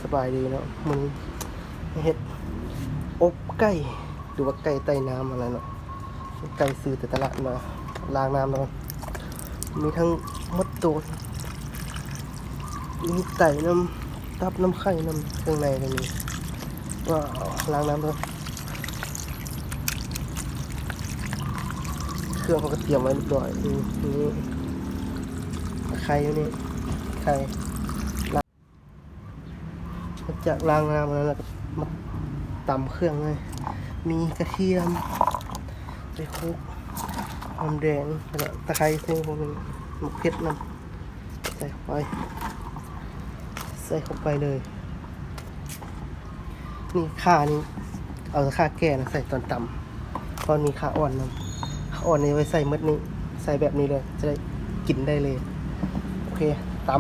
สบายดีเนาะมึงเฮ็ดอบไก่หรือว่าไก่ใต้น้ำอะไรเนาะไก่ซื้อแต่ตลาดมาล้างน้ำแล้วมีทั้งมดตูดมีไก่น้ำตับน้ำไข่น้ำเครื่องในก็มีว่าล้างน้ำแล้วเครื่องเขาก็เตรียมไว้เรียบร้อยนี่ไข่อยู่นี่ไข่จากล้างน้ำแล้วก็มาตำเครื่องเลยมีกระเทียมไปคลุกหอมแดงแล้วก็ตะไคร้ซึ่งพวกนี้มะเขือน้ำใส่เข้าไปเลยนี่ข่านี่เอาข่าแก่นะใส่ตอนตำตอนนี้ข่าอ่อนนะข่าอ่อนนี่ไว้ใส่มดนี้ใส่แบบนี้เลยจะได้กินได้เลยโอเคตำ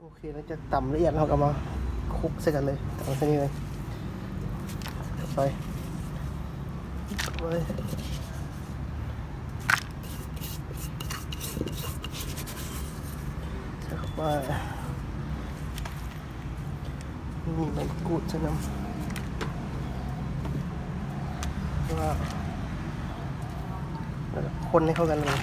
โอเคแล้วจะตำละเอียดเราก็มาคลุกใส่กันเลยเอาใส่นี่เลยไปเข้าไปมีใบกูดใช่ไหมว่าคนให้เข้ากันเลย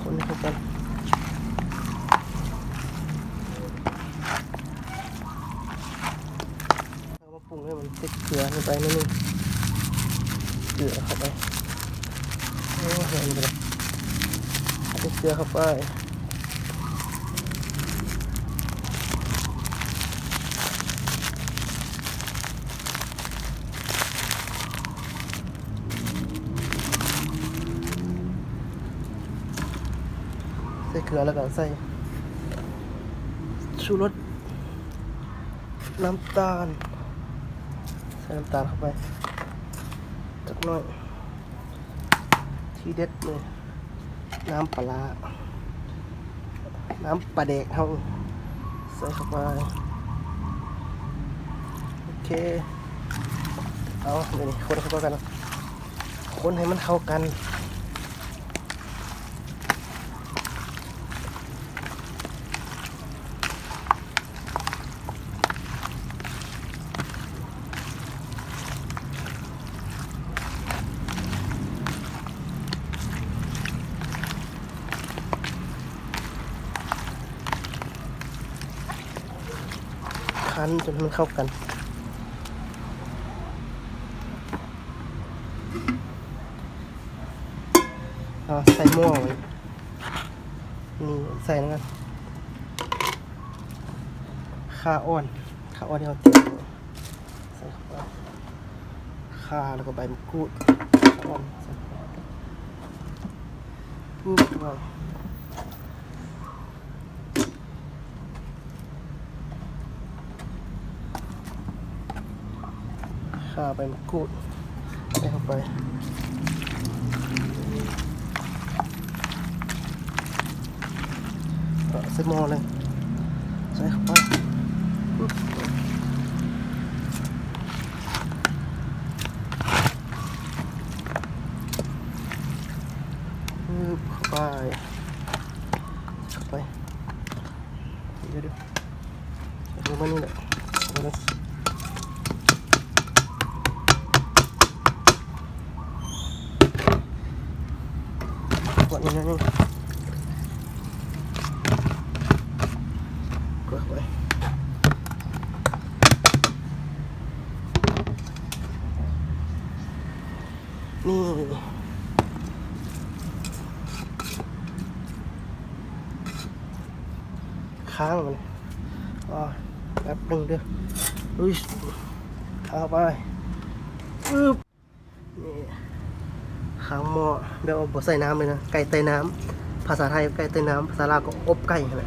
คนให้เข้ากันแล้วมาปรุงให้มันติดเกลือลงไปนิดนึงเกลือเข้าไปโอ้โหไปเลยติดเกลือเข้าไปใส่เกลือแล้วก็ใส่ชูรสน้ำตาลใส่น้ำตาลเข้าไปจักหน่อยที่เด็ดเลยน้ำปลาน้ำปลาแดกเขาใส่เข้าไปโอเคเอาเดี๋ยวนี้คนเข้ากันคนให้มันเข้ากันคั้นจนมันเข้ากันใส่หม้อไว้นี่ใส่แล้วกันข่าอ่อนที่เราเตรียมใส่เข้าไปข่าแล้วก็ใบมะกรูดอ่อนใส่เข้าไปนี่ด้วยข่าใบมะกรูดใส่เข้าไปใส่หม้อเลยใส่เข้าไปเข้าไปเดี๋ยวมานี่แหละกดนี่นะนี่กดไปนี่ค้างมันแป๊บนึงเด้ออุ้ยเข้าไปนี่ค้างหม้อเดี๋ยวเอาใส่น้ำเลยนะไก่ใต้น้ำภาษาไทยไก่ใต้น้ำภาษาลาวก็อบไก่นะ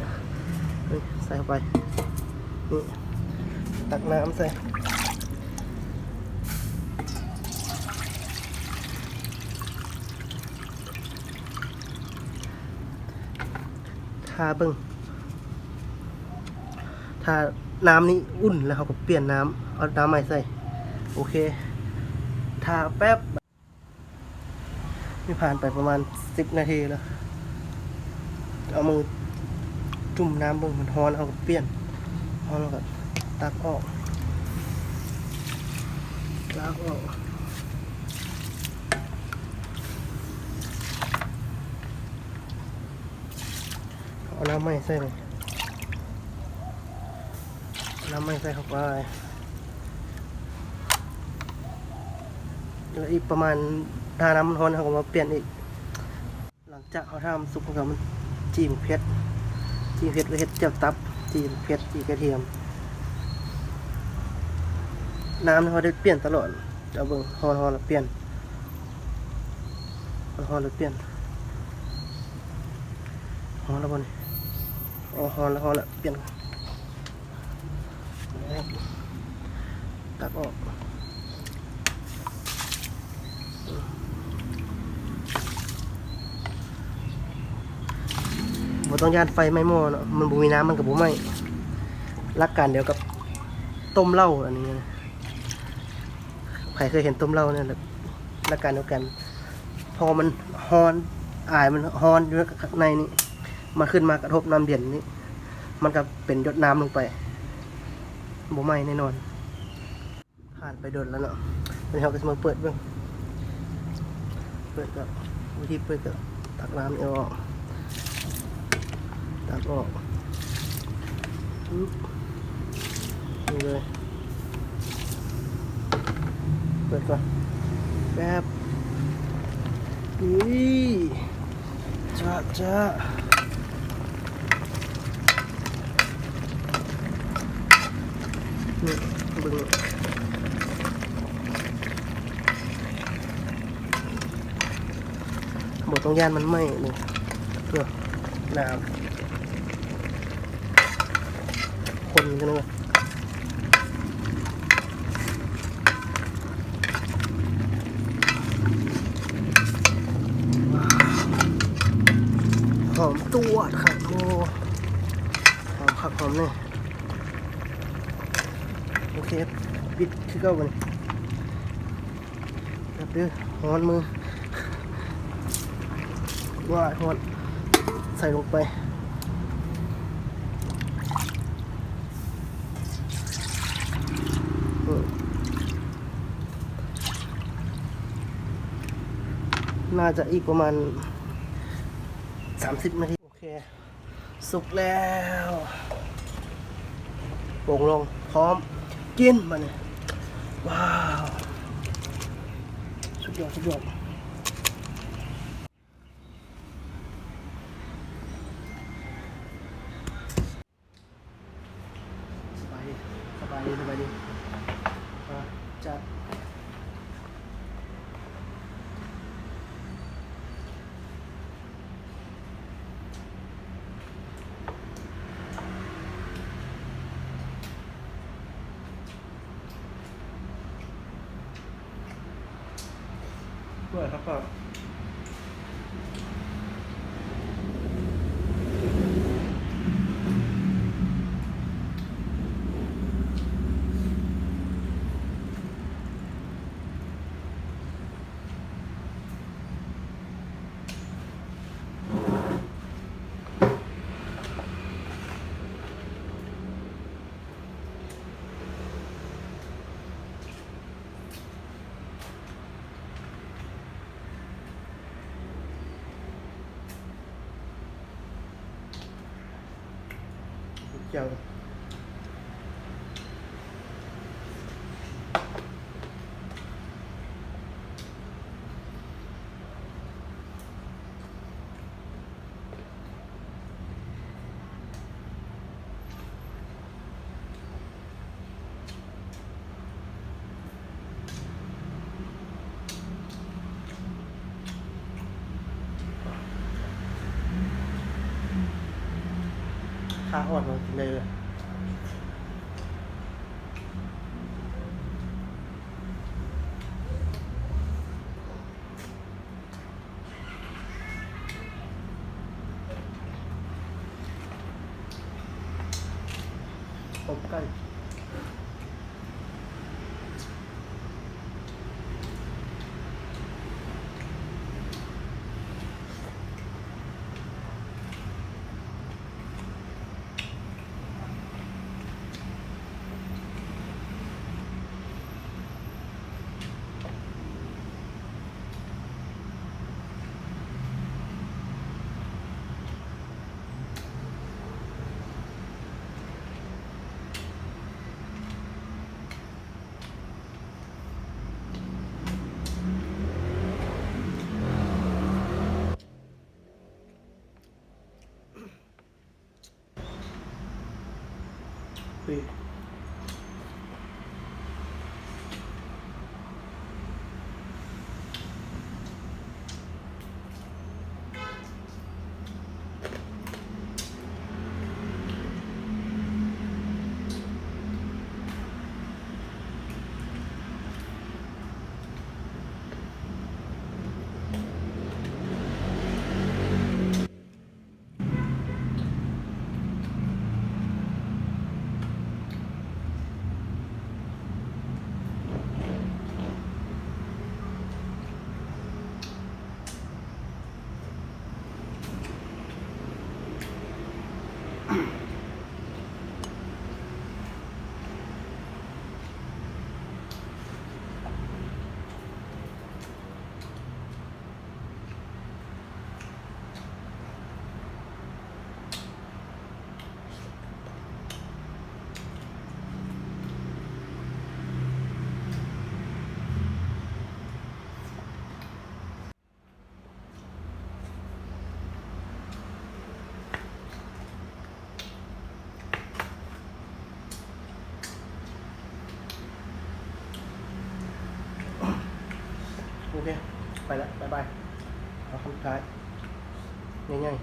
ใส่เข้าไปนี่ตักน้ำใส่ ใ ทาเบิ่งถ้าน้ำนี้อุ่นแล้วเขาก็เปลี่ยนน้ำเอาน้ำใหม่ใส่โอเคทาแป๊บนี่ผ่านไปประมาณ10 นาทีแล้วเอามือจุ่มน้ำเบิ่งมันร้อนเอาก็เปลี่ยนร้อนแล้วก็ตักออกเอาน้ำใหม่ใส่เลยน้ำใหม่ใส่เข้าไปแล้วอีกประมาณถ้าน้ำมันร้อนเขาก็มาเปลี่ยนอีกหลังจากเขาทำซุปของมันจิ้มเผ็ดไว้เฮ็ดเจียวตับจิ้มเผ็ดจิ้มกระเทียมน้ำเขาได้เปลี่ยนตลอดเอาเบิ่งฮอนแล้วเปลี่ยนฮอนแล้วเปลี่ยนฮอนแล้วบ่นี่อ๋อฮอนแล้วเปลี่ยนตักออกบ่ต้องย่านไฟไหม้หม้อเนาะมันบ่มีน้ำมันก็บ่ไหม้หลักการเดียวกับต้มเหล้าอันนี้นะใครเคยเห็นต้มเหล้าเนี่ยหลักการเดียวกันพอมันฮ้อนอายมันฮ้อนอยู่ข้างในนี่มันขึ้นมากระทบน้ำเดือดนี่มันก็เป็นหยดน้ำลงไปบ่ไหม้แน่นอนผ่านไปโดนแล้วเนาะวันนี้เราก็จะมาเปิดเบิ่งเปิดก็วิธีเปิดก็ตักน้ำออกนี่เลยเปิดก่อนแป๊บนี่จ้านี่เบิ่งบทต้องย่านมันไหม้เลยเพื่อน้ำคนกันเลยหอมตัวค่ะโอ้หอมขับหอมเนี่ยโอเคบิดคือเก้ากันแบบนี้หอนมือว่าหอนใส่ลงไปน่าจะอีกประมาณ30 นาทีโอเคสุกแล้วโป่งลงพร้อมกินมาเนี่ยว้าวสุดยอดสบายดีจัดด้วยครับก็เจียวขาอ่อนมาเลย น อบไก่ปี โอเค ไปแล้วบ๊ายบายเอาคำสุดท้ายง่ายๆ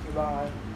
บ๊ายบาย